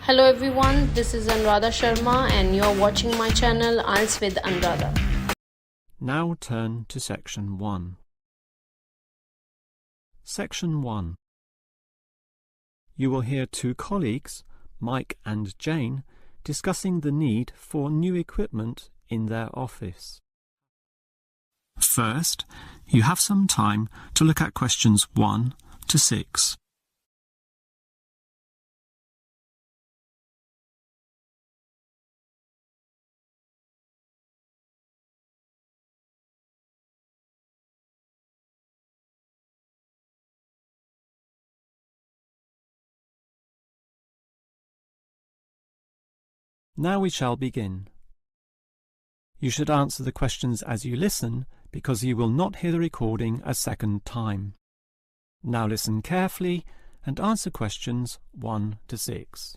Hello everyone, this is ANURADHA Sharma and you're watching my channel IELTS with ANURADHA. Now turn to Section 1. Section 1. You will hear two colleagues, Mike and Jane, discussing the need for new equipment in their office. First, you have some time to look at questions 1 to 6. Now we shall begin. You should answer the questions as you listen because you will not hear the recording a second time. Now listen carefully and answer questions 1 to 6.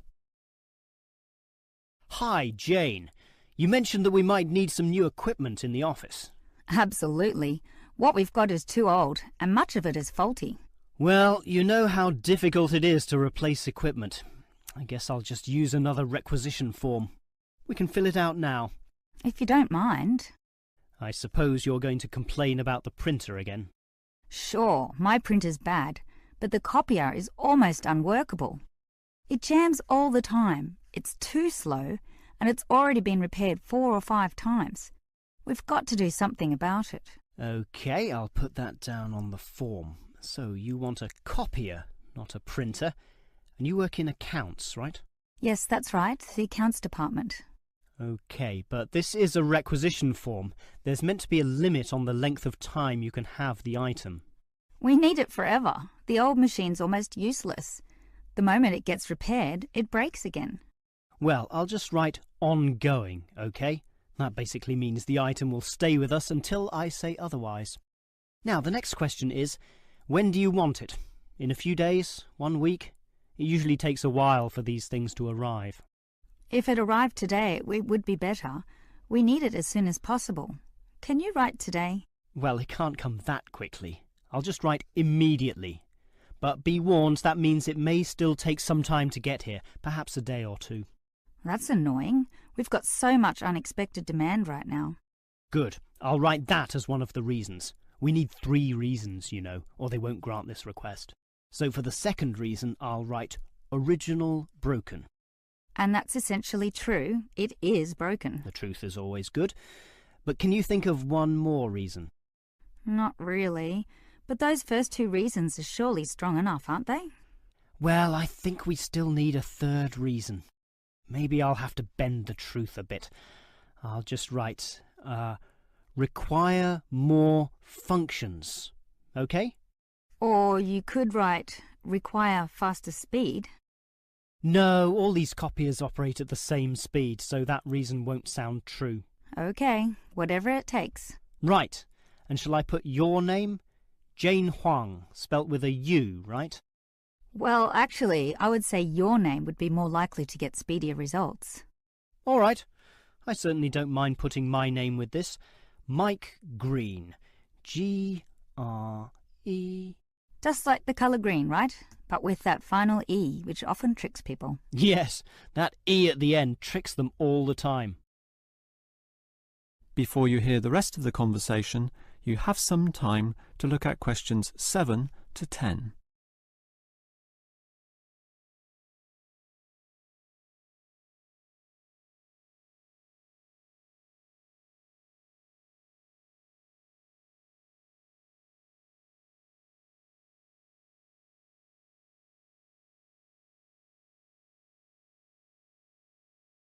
Hi, Jane. You mentioned that we might need some new equipment in the office. Absolutely. What we've got is too old, and much of it is faulty. Well, you know how difficult it is to replace equipment. I guess I'll just use another requisition form. We can fill it out now. If you don't mind. I suppose you're going to complain about the printer again. Sure, my printer's bad, but the copier is almost unworkable. It jams all the time, it's too slow, and it's already been repaired 4 or 5 times. We've got to do something about it. OK, I'll put that down on the form. So you want a copier, not a printer. And you work in accounts, right? Yes, that's right, the accounts department. OK, but this is a requisition form. There's meant to be a limit on the length of time you can have the item. We need it forever. The old machine's almost useless. The moment it gets repaired, it breaks again. Well, I'll just write ongoing, OK? That basically means the item will stay with us until I say otherwise. Now, the next question is, when do you want it? In a few days? 1 week? It usually takes a while for these things to arrive. If it arrived today, it would be better. We need it as soon as possible. Can you write today? Well, it can't come that quickly. I'll just write immediately. But be warned, that means it may still take some time to get here, perhaps a day or 2. That's annoying. We've got so much unexpected demand right now. Good. I'll write that as one of the reasons. We need 3 reasons, you know, or they won't grant this request. So for the second reason, I'll write original broken. And that's essentially true. It is broken. The truth is always good. But can you think of one more reason? Not really. But those first 2 reasons are surely strong enough, aren't they? Well, I think we still need a 3rd reason. Maybe I'll have to bend the truth a bit. I'll just write, require more functions. OK? Or you could write, require faster speed. No, all these copiers operate at the same speed, so that reason won't sound true. OK, whatever it takes. Right. And shall I put your name? Jane Huang, spelt with a U, right? Well, actually, I would say your name would be more likely to get speedier results. All right. I certainly don't mind putting my name with this. Mike Green. G-R-E... Just like the colour green, right? But with that final E, which often tricks people. Yes, that E at the end tricks them all the time. Before you hear the rest of the conversation, you have some time to look at questions 7 to 10.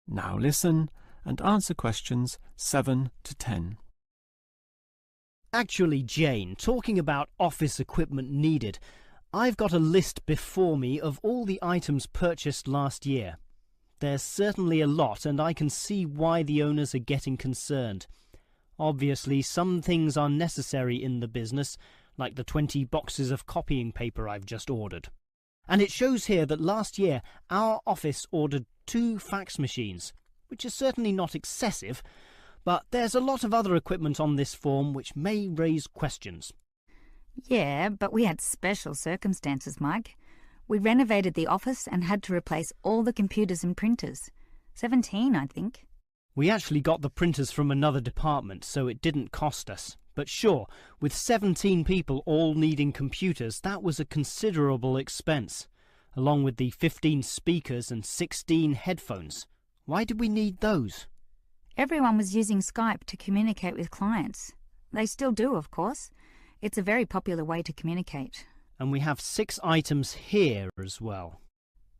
Now listen and answer questions 7 to 10. Actually, Jane, talking about office equipment needed, I've got a list before me of all the items purchased last year. There's certainly a lot, and I can see why the owners are getting concerned. Obviously, some things are necessary in the business, like the 20 boxes of copying paper I've just ordered. And it shows here that last year our office ordered 2 fax machines, which is certainly not excessive, but there's a lot of other equipment on this form which may raise questions. Yeah, but we had special circumstances, Mike. We renovated the office and had to replace all the computers and printers. 17, I think. We actually got the printers from another department, so it didn't cost us. But sure, with 17 people all needing computers, that was a considerable expense, along with the 15 speakers and 16 headphones. Why did we need those? Everyone was using Skype to communicate with clients. They still do, of course. It's a very popular way to communicate. And we have 6 items here as well.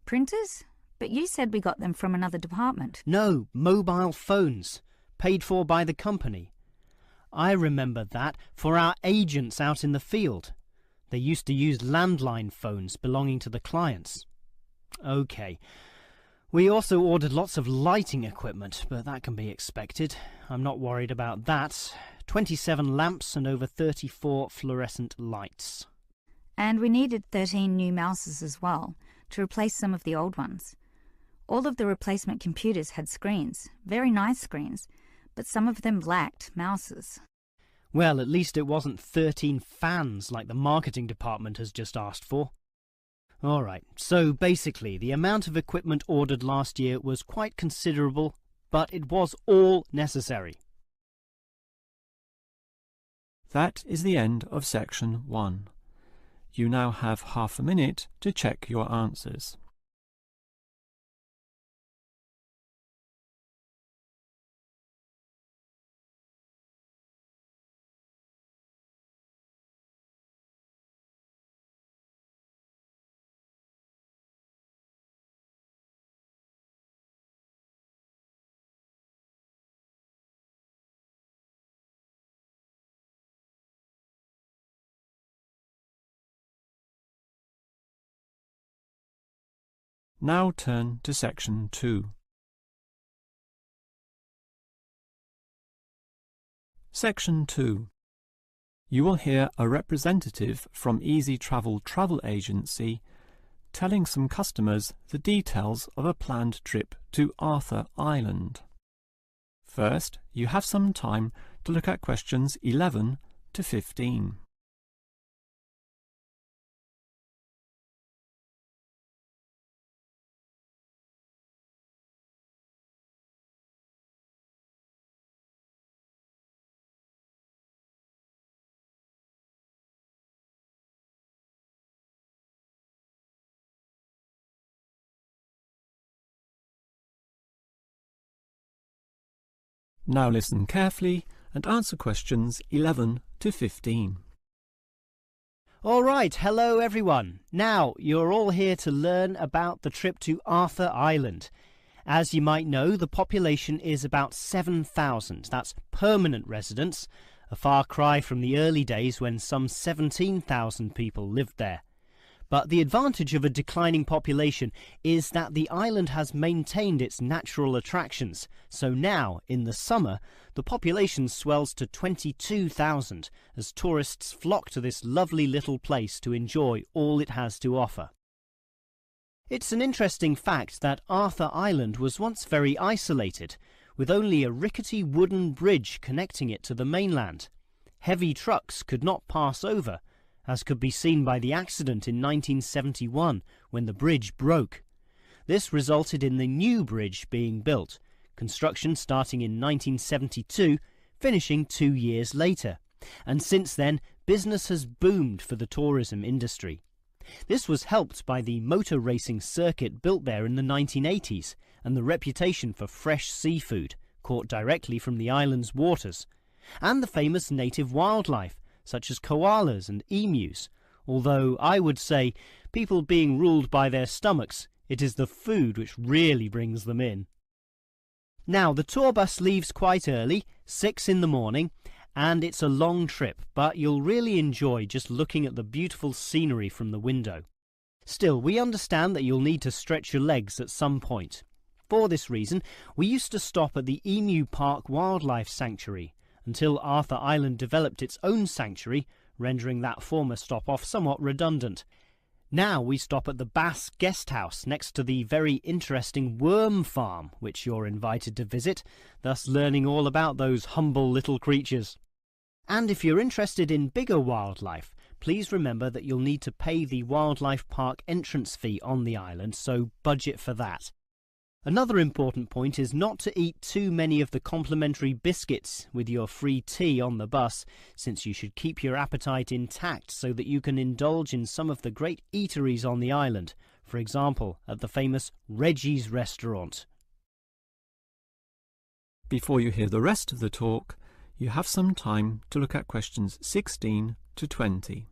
Printers? But you said we got them from another department. No, mobile phones, paid for by the company. I remember that for our agents out in the field. They used to use landline phones belonging to the clients. OK. We also ordered lots of lighting equipment, but that can be expected. I'm not worried about that. 27 lamps and over 34 fluorescent lights. And we needed 13 new mouses as well, to replace some of the old ones. All of the replacement computers had screens, very nice screens, but some of them lacked mouses. Well, at least it wasn't 13 fans like the marketing department has just asked for. All right, so basically the amount of equipment ordered last year was quite considerable, but it was all necessary. That is the end of section 1. You now have half a minute to check your answers. Now turn to section 2. Section 2. You will hear a representative from Easy Travel Travel Agency telling some customers the details of a planned trip to Arthur Island. First, you have some time to look at questions 11 to 15. Now listen carefully and answer questions 11 to 15. All right, hello everyone. Now, you're all here to learn about the trip to Arthur Island. As you might know, the population is about 7,000. That's permanent residents, a far cry from the early days when some 17,000 people lived there. But the advantage of a declining population is that the island has maintained its natural attractions. So now, in the summer, the population swells to 22,000 as tourists flock to this lovely little place to enjoy all it has to offer. It's an interesting fact that Arthur Island was once very isolated, with only a rickety wooden bridge connecting it to the mainland. Heavy trucks could not pass over, as could be seen by the accident in 1971 when the bridge broke. This resulted in the new bridge being built, construction starting in 1972, finishing 2 years later. And since then, business has boomed for the tourism industry. This was helped by the motor racing circuit built there in the 1980s and the reputation for fresh seafood, caught directly from the island's waters, and the famous native wildlife, such as koalas and emus, although I would say, people being ruled by their stomachs, it is the food which really brings them in. Now, the tour bus leaves quite early, 6 in the morning, and it's a long trip, but you'll really enjoy just looking at the beautiful scenery from the window. Still, we understand that you'll need to stretch your legs at some point. For this reason, we used to stop at the Emu Park Wildlife Sanctuary, until Arthur Island developed its own sanctuary, rendering that former stop-off somewhat redundant. Now we stop at the Bass Guest House next to the very interesting worm farm, which you're invited to visit, thus learning all about those humble little creatures. And if you're interested in bigger wildlife, please remember that you'll need to pay the wildlife park entrance fee on the island, so budget for that. Another important point is not to eat too many of the complimentary biscuits with your free tea on the bus, since you should keep your appetite intact so that you can indulge in some of the great eateries on the island, for example, at the famous Reggie's restaurant. Before you hear the rest of the talk, you have some time to look at questions 16 to 20.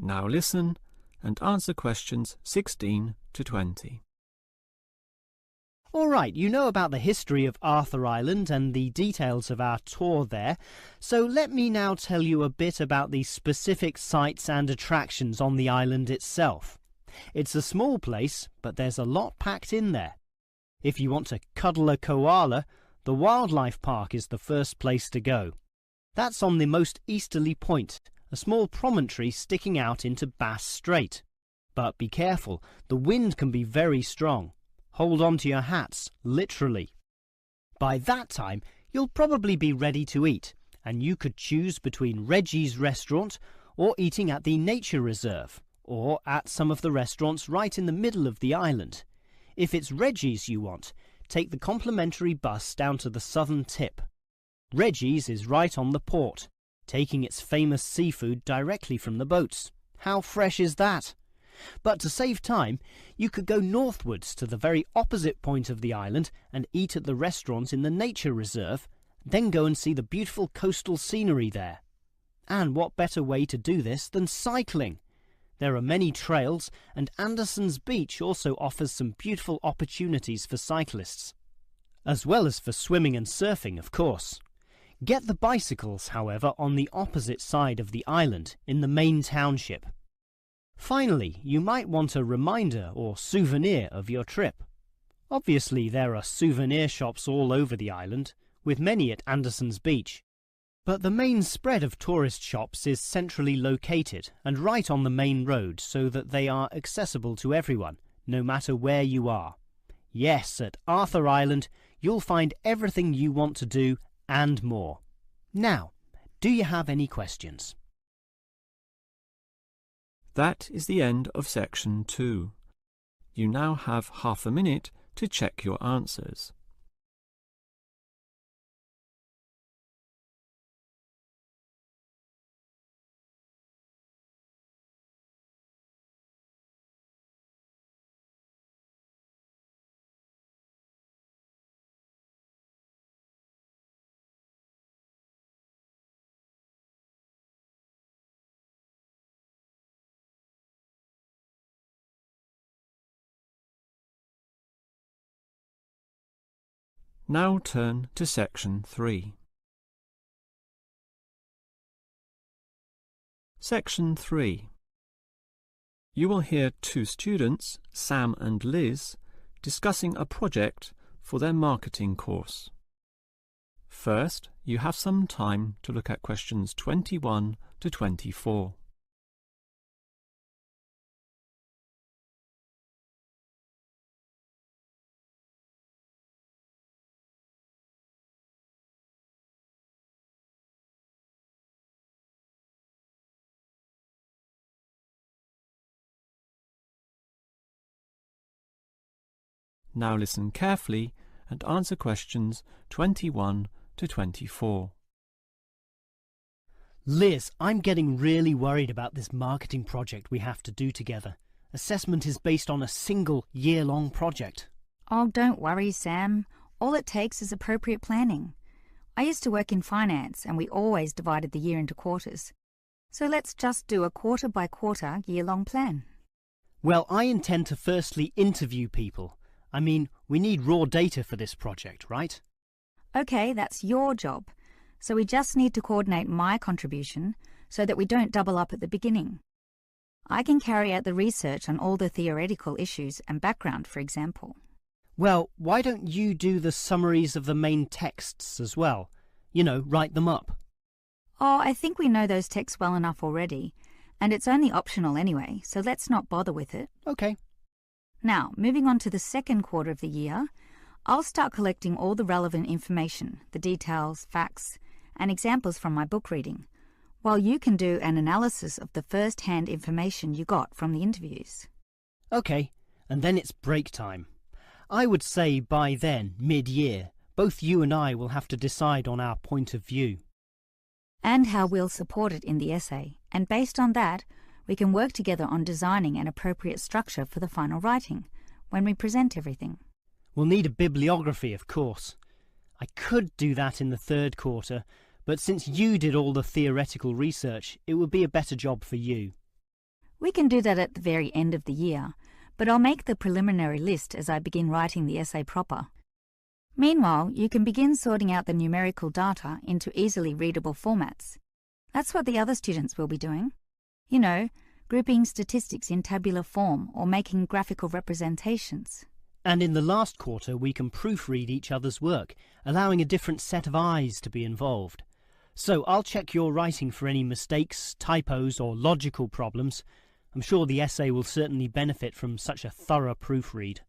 Now listen and answer questions 16 to 20. All right, you know about the history of Arthur Island and the details of our tour there, so let me now tell you a bit about the specific sites and attractions on the island itself. It's a small place, but there's a lot packed in there. If you want to cuddle a koala, the wildlife park is the first place to go. That's on the most easterly point, a small promontory sticking out into Bass Strait. But be careful, the wind can be very strong. Hold on to your hats, literally. By that time, you'll probably be ready to eat, and you could choose between Reggie's restaurant or eating at the nature reserve, or at some of the restaurants right in the middle of the island. If it's Reggie's you want, take the complimentary bus down to the southern tip. Reggie's is right on the port, taking its famous seafood directly from the boats. How fresh is that? But to save time, you could go northwards to the very opposite point of the island and eat at the restaurant in the nature reserve, then go and see the beautiful coastal scenery there. And what better way to do this than cycling? There are many trails, and Anderson's Beach also offers some beautiful opportunities for cyclists, as well as for swimming and surfing, of course. Get the bicycles, however, on the opposite side of the island, in the main township. Finally, you might want a reminder or souvenir of your trip. Obviously, there are souvenir shops all over the island, with many at Anderson's Beach. But the main spread of tourist shops is centrally located and right on the main road so that they are accessible to everyone, no matter where you are. Yes, at Arthur Island, you'll find everything you want to do and more. Now, do you have any questions? That is the end of section 2. You now have half a minute to check your answers. Now turn to section 3. Section 3. You will hear two students, Sam and Liz, discussing a project for their marketing course. First, you have some time to look at questions 21 to 24. Now listen carefully and answer questions 21 to 24. Liz, I'm getting really worried about this marketing project we have to do together. Assessment is based on a single year-long project. Oh, don't worry, Sam. All it takes is appropriate planning. I used to work in finance and we always divided the year into quarters. So let's just do a quarter-by-quarter year-long plan. Well, I intend to firstly interview people. I mean, we need raw data for this project, right? Okay, that's your job. So we just need to coordinate my contribution so that we don't double up at the beginning. I can carry out the research on all the theoretical issues and background, for example. Well, why don't you do the summaries of the main texts as well? You know, write them up. Oh, I think we know those texts well enough already, and it's only optional anyway, so let's not bother with it. Okay. Now, moving on to the second quarter of the year, I'll start collecting all the relevant information, the details, facts, and examples from my book reading, while you can do an analysis of the first-hand information you got from the interviews. Okay, and then it's break time. I would say by then, mid-year, both you and I will have to decide on our point of view. And how we'll support it in the essay, and based on that, we can work together on designing an appropriate structure for the final writing, when we present everything. We'll need a bibliography, of course. I could do that in the third quarter, but since you did all the theoretical research, it would be a better job for you. We can do that at the very end of the year, but I'll make the preliminary list as I begin writing the essay proper. Meanwhile, you can begin sorting out the numerical data into easily readable formats. That's what the other students will be doing. You know, grouping statistics in tabular form or making graphical representations. And in the last quarter, we can proofread each other's work, allowing a different set of eyes to be involved. So I'll check your writing for any mistakes, typos, or logical problems. I'm sure the essay will certainly benefit from such a thorough proofread.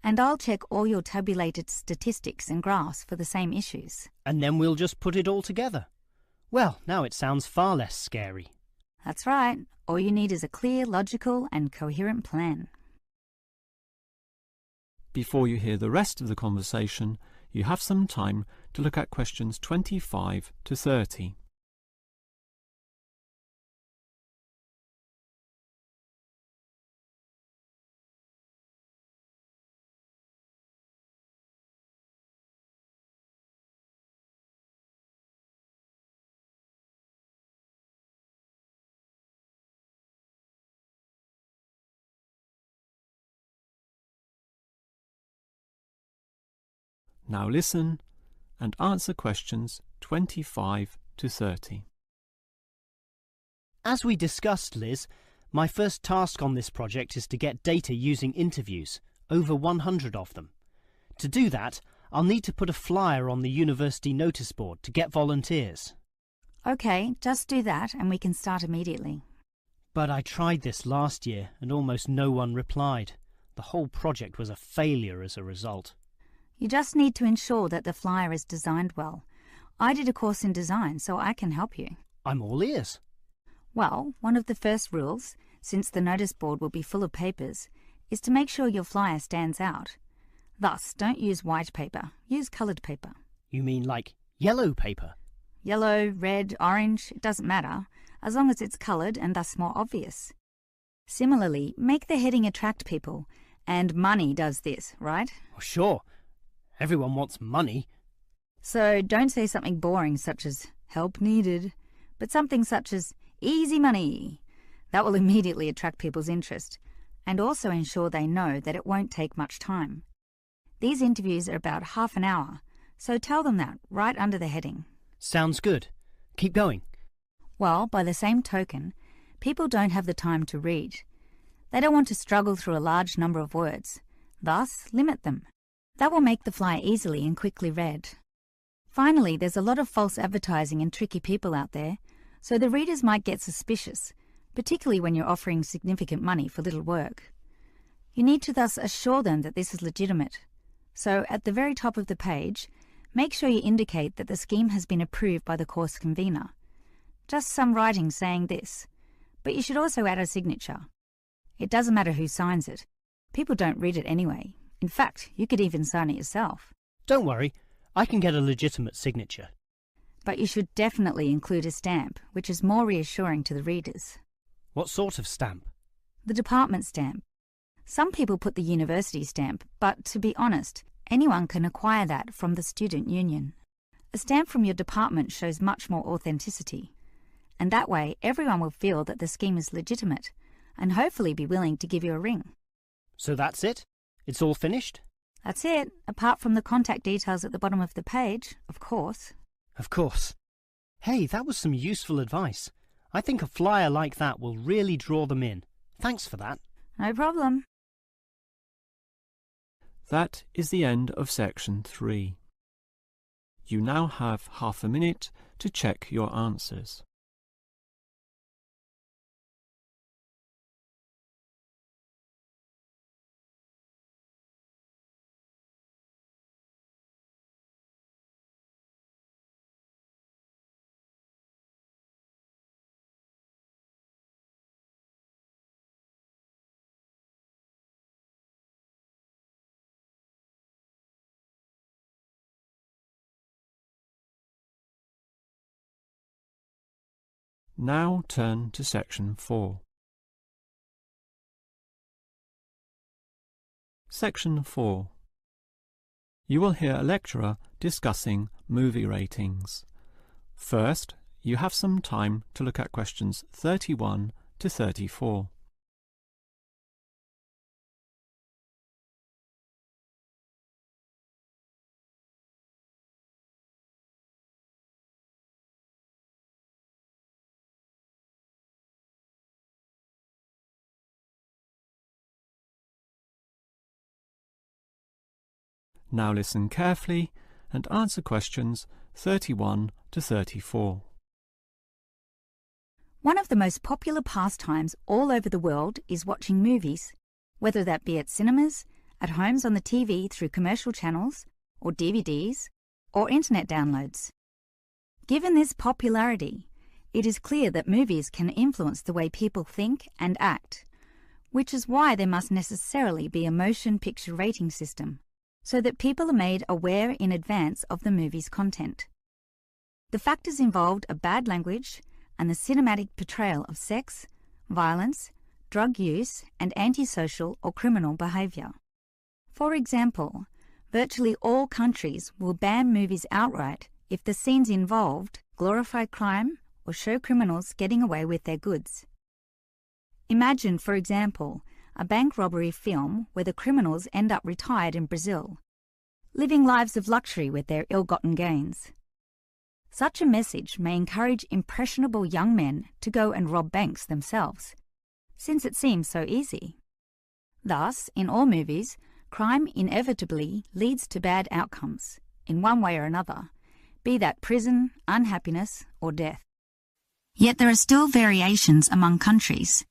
And I'll check all your tabulated statistics and graphs for the same issues. And then we'll just put it all together. Well, now it sounds far less scary. That's right. All you need is a clear, logical, and coherent plan. Before you hear the rest of the conversation, you have some time to look at questions 25 to 30. Now listen and answer questions 25 to 30. As we discussed, Liz, my first task on this project is to get data using interviews, over 100 of them. To do that, I'll need to put a flyer on the university notice board to get volunteers. Okay, just do that and we can start immediately. But I tried this last year and almost no one replied. The whole project was a failure as a result. You just need to ensure that the flyer is designed well. I did a course in design, so I can help you. I'm all ears. Well, one of the first rules, since the notice board will be full of papers, is to make sure your flyer stands out. Thus, don't use white paper, use coloured paper. You mean like yellow paper? Yellow, red, orange, it doesn't matter, as long as it's coloured and thus more obvious. Similarly, make the heading attract people, and money does this, right? Oh, sure. Everyone wants money. So don't say something boring such as help needed, but something such as easy money. That will immediately attract people's interest and also ensure they know that it won't take much time. These interviews are about half an hour, so tell them that right under the heading. Sounds good. Keep going. Well, by the same token, people don't have the time to read. They don't want to struggle through a large number of words. Thus, limit them. That will make the flyer easily and quickly read. Finally, there's a lot of false advertising and tricky people out there, so the readers might get suspicious, particularly when you're offering significant money for little work. You need to thus assure them that this is legitimate. So, at the very top of the page, make sure you indicate that the scheme has been approved by the course convener. Just some writing saying this, but you should also add a signature. It doesn't matter who signs it. People don't read it anyway. In fact, you could even sign it yourself. Don't worry, I can get a legitimate signature. But you should definitely include a stamp, which is more reassuring to the readers. What sort of stamp? The department stamp. Some people put the university stamp, but to be honest, anyone can acquire that from the student union. A stamp from your department shows much more authenticity, and that way everyone will feel that the scheme is legitimate and hopefully be willing to give you a ring. So that's it? It's all finished? That's it, apart from the contact details at the bottom of the page, of course. Of course. Hey, that was some useful advice. I think a flyer like that will really draw them in. Thanks for that. No problem. That is the end of section 3. You now have half a minute to check your answers. Now turn to section 4. Section 4. You will hear a lecturer discussing movie ratings. First, you have some time to look at questions 31 to 34. Now listen carefully and answer questions 31 to 34. One of the most popular pastimes all over the world is watching movies, whether that be at cinemas, at homes on the TV through commercial channels, or DVDs, or internet downloads. Given this popularity, it is clear that movies can influence the way people think and act, which is why there must necessarily be a motion picture rating system, so that people are made aware in advance of the movie's content. The factors involved are bad language and the cinematic portrayal of sex, violence, drug use, and antisocial or criminal behaviour. For example, virtually all countries will ban movies outright if the scenes involved glorify crime or show criminals getting away with their goods. Imagine, for example, a bank robbery film where the criminals end up retired in Brazil, living lives of luxury with their ill-gotten gains. Such a message may encourage impressionable young men to go and rob banks themselves, since it seems so easy. Thus, in all movies, crime inevitably leads to bad outcomes, in one way or another, be that prison, unhappiness, or death. Yet there are still variations among countries.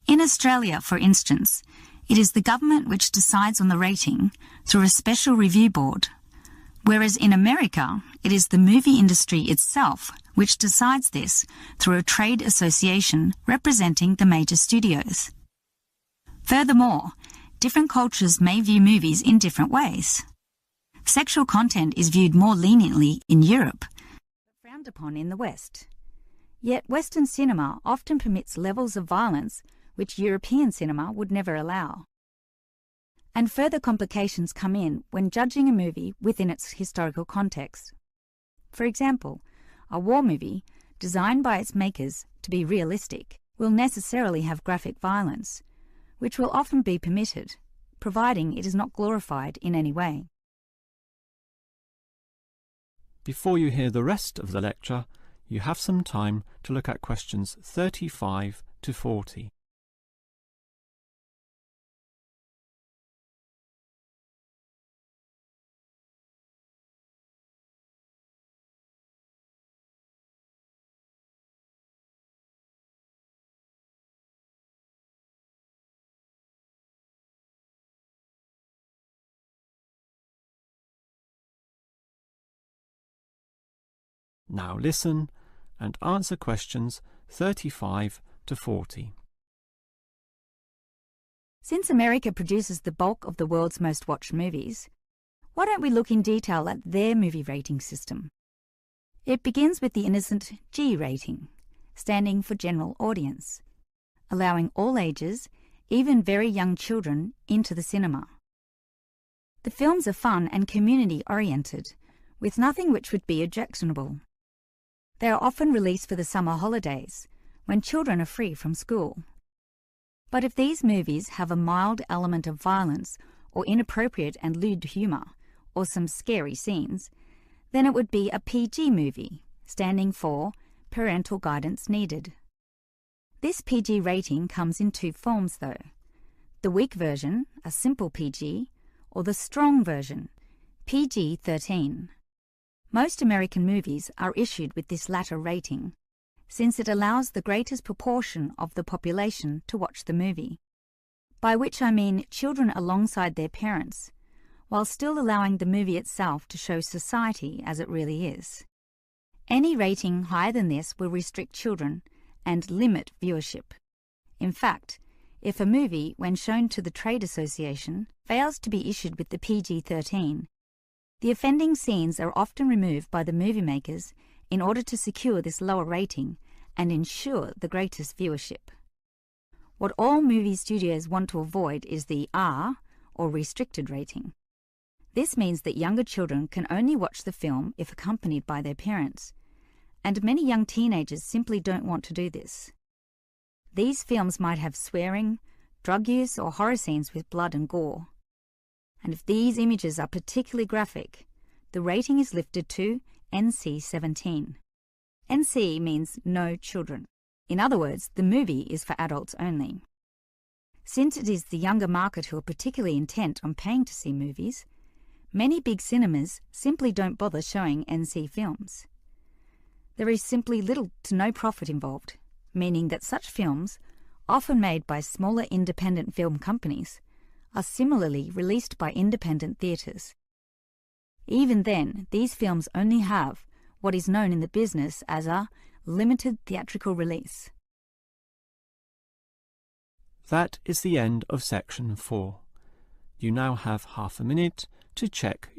In Australia, for instance, it is the government which decides on the rating through a special review board, whereas in America, it is the movie industry itself which decides this through a trade association representing the major studios. Furthermore, different cultures may view movies in different ways. Sexual content is viewed more leniently in Europe, but frowned upon in the West. Yet Western cinema often permits levels of violence which European cinema would never allow. And further complications come in when judging a movie within its historical context. For example, a war movie, designed by its makers to be realistic, will necessarily have graphic violence, which will often be permitted, providing it is not glorified in any way. Before you hear the rest of the lecture, you have some time to look at questions 35 to 40. Now listen and answer questions 35 to 40. Since America produces the bulk of the world's most watched movies, why don't we look in detail at their movie rating system? It begins with the innocent G rating, standing for general audience, allowing all ages, even very young children, into the cinema. The films are fun and community-oriented, with nothing which would be objectionable. They are often released for the summer holidays, when children are free from school. But if these movies have a mild element of violence or inappropriate and lewd humour, or some scary scenes, then it would be a PG movie, standing for Parental Guidance Needed. This PG rating comes in two forms though. The weak version, a simple PG, or the strong version, PG-13. Most American movies are issued with this latter rating, since it allows the greatest proportion of the population to watch the movie, by which I mean children alongside their parents, while still allowing the movie itself to show society as it really is. Any rating higher than this will restrict children and limit viewership. In fact, if a movie, when shown to the trade association, fails to be issued with the PG-13, the offending scenes are often removed by the movie makers in order to secure this lower rating and ensure the greatest viewership. What all movie studios want to avoid is the R, or restricted rating. This means that younger children can only watch the film if accompanied by their parents, and many young teenagers simply don't want to do this. These films might have swearing, drug use, or horror scenes with blood and gore. And if these images are particularly graphic, the rating is lifted to NC-17. NC means no children. In other words, the movie is for adults only. Since it is the younger market who are particularly intent on paying to see movies, many big cinemas simply don't bother showing NC films. There is simply little to no profit involved, meaning that such films, often made by smaller independent film companies, are similarly released by independent theatres. Even then, these films only have what is known in the business as a limited theatrical release. That is the end of section 4. You now have half a minute to check.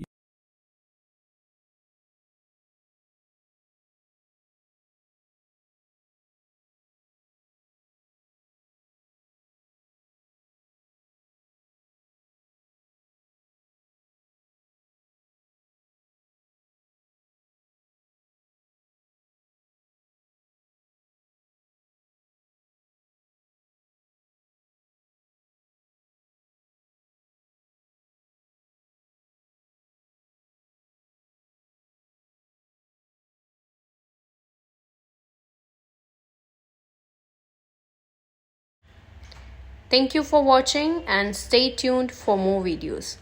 Thank you for watching and stay tuned for more videos.